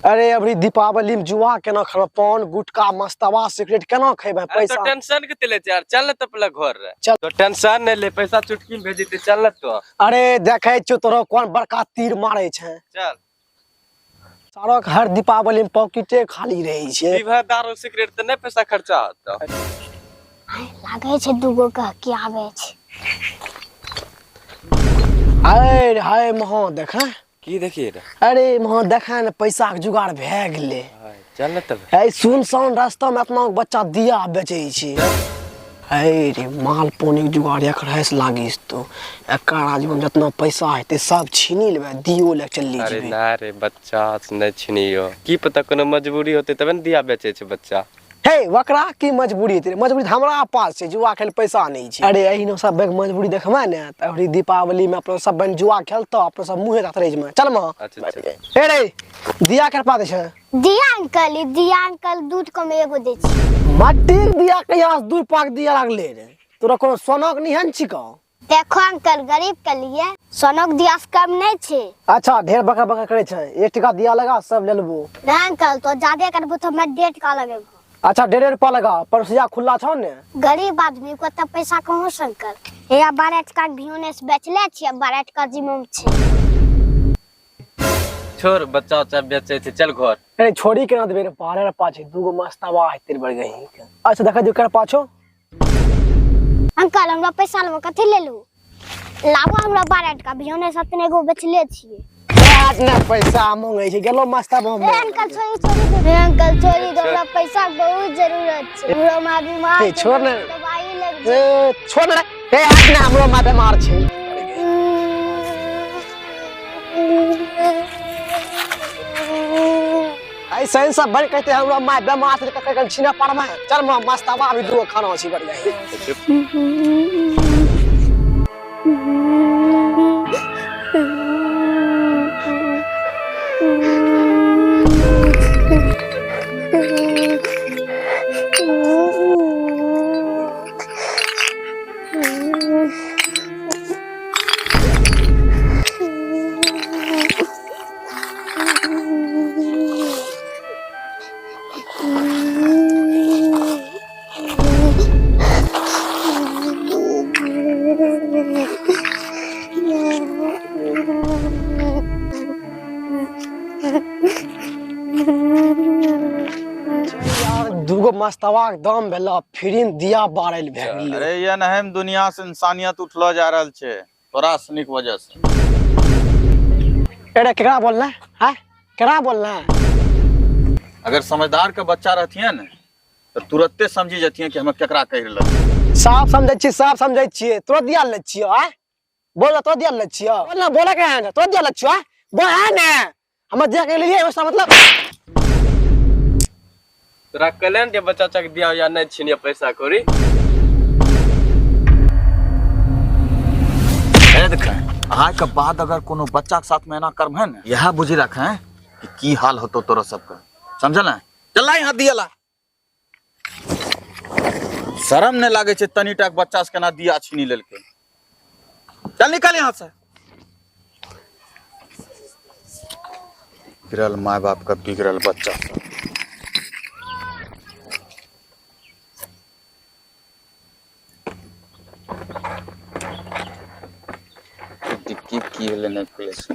अरे अभी दीपावली में जुआ केना खेल, पान गुटका मस्तवा सिगरेट केना खेबे पैसा। तो टेंशन के ले यार, चल न तो पहले घर रे। चल तो टेंशन नहीं ले, पैसा चुटकी में भेजी चल न तो। अरे देखे छो तोरो कौन बड़का तीर मारे छे। चल सारा हर दीपावली में पॉकेटे खाली रही छे। विवाह दारू सिगरेट तो नहीं पैसा खर्चा होता। लागे छे दुगो कह के आवे छे। अरे हाय महा देखा की देखिए रे। अरे महा देखा न पैसा के जुगाड़ भए गेले। चल न तब। ए सुनसान रास्ता में अपना बच्चा दिया बेचे छे। अरे माल पानी के जुगाड़ एक रहे से लागिस तो एकर आज में जितना पैसा हेते सब छीनी लेबे, दियो ले चल ली। अरे ना रे बच्चा नहीं छीनियो, की पता कोनो मजबूरी होते तब न दिया बेचे छे बच्चा। हे वकरा की मजबूरी तेरे, मजबूरी हमरा पास छे, जुआ खेल पैसा नहीं छे। अरे एहिनो सब बैग मजबूरी देखबे ने त अबरी दीपावली में अपन सब बन जुआ खेलतो, अपन सब मुंहे तक रह में चल म। अच्छा ए रे दिया कर पा दे छे। दिया अंकल दूध कम एगो दे छी। मट्टी दिया कहिया दूध पाक दिया लागले रे, तोरा कोनो सोना के निहन छिको। देखो अंकल गरीब के लिए सोना के दिया से कम नहीं छे। अच्छा ढेर बका बका करे छे, 1 टका दिया लगा सब ले लेबो। ना अंकल तो ज्यादा करबो तो मैं 1.5 टका लगेबो। अच्छा 1.5 रुपया लगा, परसिया खुला छौ ने। गरीब आदमी को तब पैसा कहाँ से अंकल। हे 12 टका के भियोने से बेचले छी, 12 टका जिम्मा में छे। छोड़ बच्चा बच्चा बेचे छे, चल घर। अरे छोड़ी के ना देबे रे, 12 रुपया छे, दूगो मस्तावा है तेरे बढ़ गई। अच्छा देखा जो कर पाछो। अंकल हमरा पैसा लेबो कथि ले लू। लाबो हमरा 12 टका भियोने से अपने एगो बेचले छी। आज ना पैसा मांगे छे, गेलो मस्तावा में। अंकल छोड़ी दो, हमरा पैसा के बहुत जरूरत छे। हमरा मां बीमार ए छोड़ ने, दवाई लग ए छोड़ ने ए आज ना हमरो मां बीमार छे। ऐसे सब बड़ कहते हमरा मां बीमार छे, ककन छीना पड़मा। चल म मस्तावा अभी दूगो खाना छी बढ़ गई। दूगो मस्तवा के दाम भेला, फिर दिया बारल भे गेल। अरे ये नहम दुनिया से इंसानियत उठलो जा रहल छे तोरा सनिक वजह से। अरे केकरा बोलना है, केकरा बोलना। अगर समझदार के बच्चा रहतिए ने तो तुरंते समझी जतिए कि हमें केकरा कह रहल। साफ समझै छी, साफ समझै छियै। तोरा दिया ले छियो आ बोल, तो दिया ले छियो बोलना, बोले के है ना तो दिया ले छियो। बोल है ना हम दिया के लिए उसका मतलब। तोरा कल्याण के बच्चा चक दिया या नहीं छीनिया पैसा कोरी। ए देख आज के बाद अगर कोनो बच्चा के साथ में ना कर्म है ना, यह बुझी रख है कि की हाल होतो तोरा सबका, समझल ना। चल ला यहां दिया ला। शर्म ने लागे छे तनी टाक बच्चा से केना दिया छीनी लेलके। चल निकल यहां से। गिरल माँ बाप का बिगड़ल बच्चा। डिक्की की लेने पुलिस।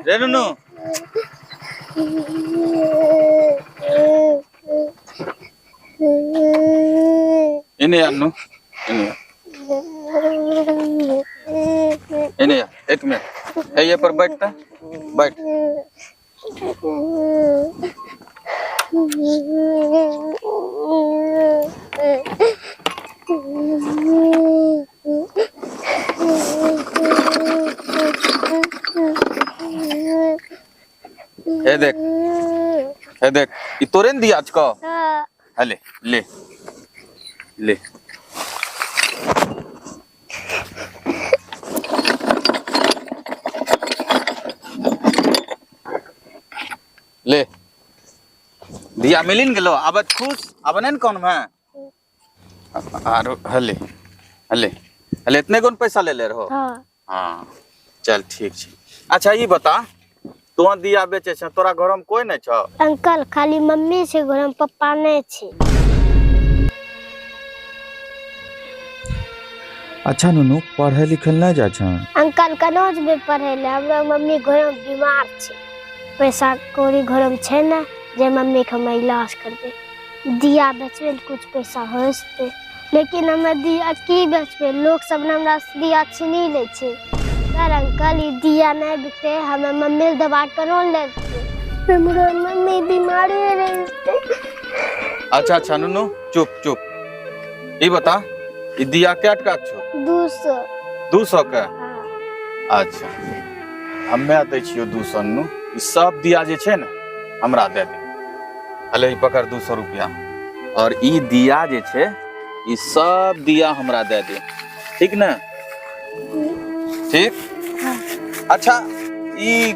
रे नुनु इन्हें अन्नू इन्हें एक मिनट ये पर बैठता बैठ। ए देख, ए देख, ये तोरे न दिया आज का। हाँ। ले ले ले। ले दिया मिलिन गेलो। अब खुश अब नहीं कौन है आरो हले हले हले इतने कौन पैसा ले ले रहो। हाँ। हाँ चल ठीक छै। अच्छा ये बता तो दिया बेचे छ तोरा घर में कोई नहीं छ? अंकल खाली मम्मी से घर में पप्पा नहीं छे। अच्छा नुनू पढ़े लिखे नहीं जा छ? अंकल कनौज में पढ़े ले हमरा मम्मी घर में बीमार छे। पैसा कौड़ी घर में छे ना जे मम्मी के हम इलाज कर दे। दिया बेचबे तो कुछ पैसा हो सकते लेकिन हमें दिया की बेचबे लोग सब ने हमरा से दिया छीनी ले छे। यार अंकल ये दिया नहीं बिकते हमें मम्मी दवा करो लेते हमरा मम्मी बीमार रहते। अच्छा अच्छा नुनू चुप चुप। ये बता ये दिया क्या टका छो? 200। 200 का? हाँ। अच्छा हमें दे छियो 200 नु। ई सब दिया जे छे ना हमरा दे दे। अले ई पकड़ 200 रुपया और ई दिया जे छे ई सब दिया हमरा दे दे ठीक ना? ठीक। हाँ। अच्छा ई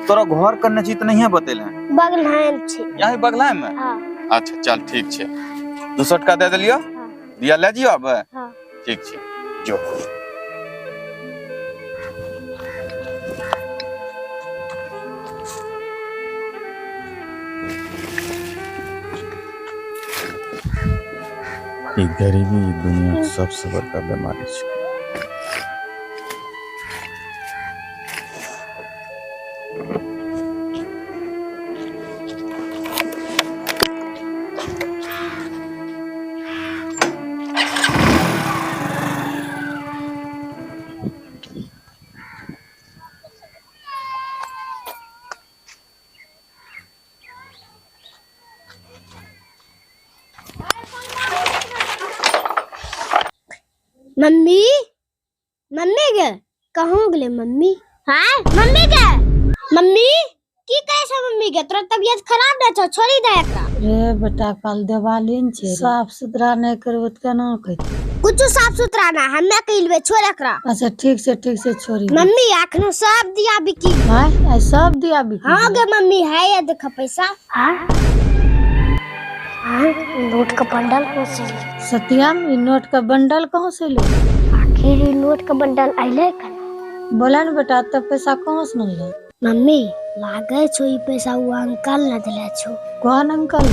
तोरा घर करने छी त नहीं बतेले हैं? बगल में छे। यही बगला में? हाँ। अच्छा चल ठीक छे 200 टका दे देलियो। हाँ। दिया ले जियो अब। हाँ। ठीक छे जो। ई गरीबी दुनिया के सबसे बड़का बीमारी छे। मम्मी मम्मी गे कहूँ गले मम्मी? हाँ मम्मी गे मम्मी की कहे छ मम्मी गे तोरा तबियत खराब न छ छोड़ी दे एकरा। रे बेटा कल दिवाली न छे साफ सुथरा नहीं करबो त केना कहते? कुछ साफ सुथरा ना हमें कइलबे छोड़ एकरा। अच्छा ठीक से छोड़ी दे। मम्मी अखनो सब दिया बिकी। हां आई सब दिया बिकी। हां गे मम्मी है ये देख पैसा। हां हां नोट का बंडल कौन से? सत्यम ई नोट का बंडल कहाँ से ले? आखिर ई नोट का बंडल आइले कन? बोला न बेटा तब पैसा कहाँ से मिलले? मम्मी लागे छो ई पैसा वो अंकल न दिले छो। कौन अंकल?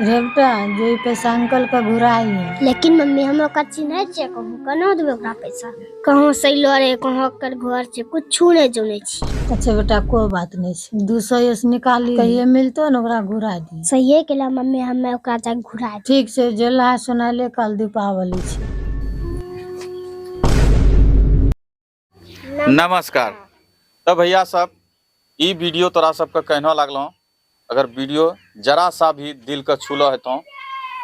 रे बेटा जो ई पैसा अंकल का घुराई है। लेकिन मम्मी हम ओका चिन्है छे कहूं कनो देबे ओकरा पैसा? कहां से लो रे कहां कर घर छे कुछ नहीं जाने छी। अच्छा बेटा कोई बात नहीं छे 200 से निकाली कहिए मिलतो न ओकरा घुरा दी। सही केला मम्मी हमें ओकरा जा घुरा दी। ठीक से जेला सुनाले कल दीपावली छे। नमस्कार। तो भैया सब ई वीडियो तोरा सबके कहना लागलो। अगर वीडियो जरा सा भी दिल के छूलो हेतो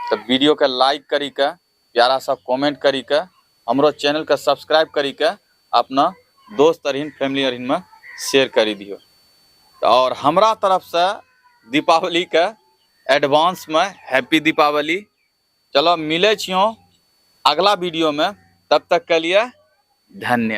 तो वीडियो के लाइक करी के प्यारा सा कमेंट करी के हमरो चैनल के सब्सक्राइब करी के अपना दोस्त अरहिन फैमिली अरहिन में शेयर करी दियो। और हमरा तरफ से दीपावली के एडवांस में हैप्पी दीपावली। चलो मिले छियो अगला वीडियो में, तब तक के लिए धन्यवाद।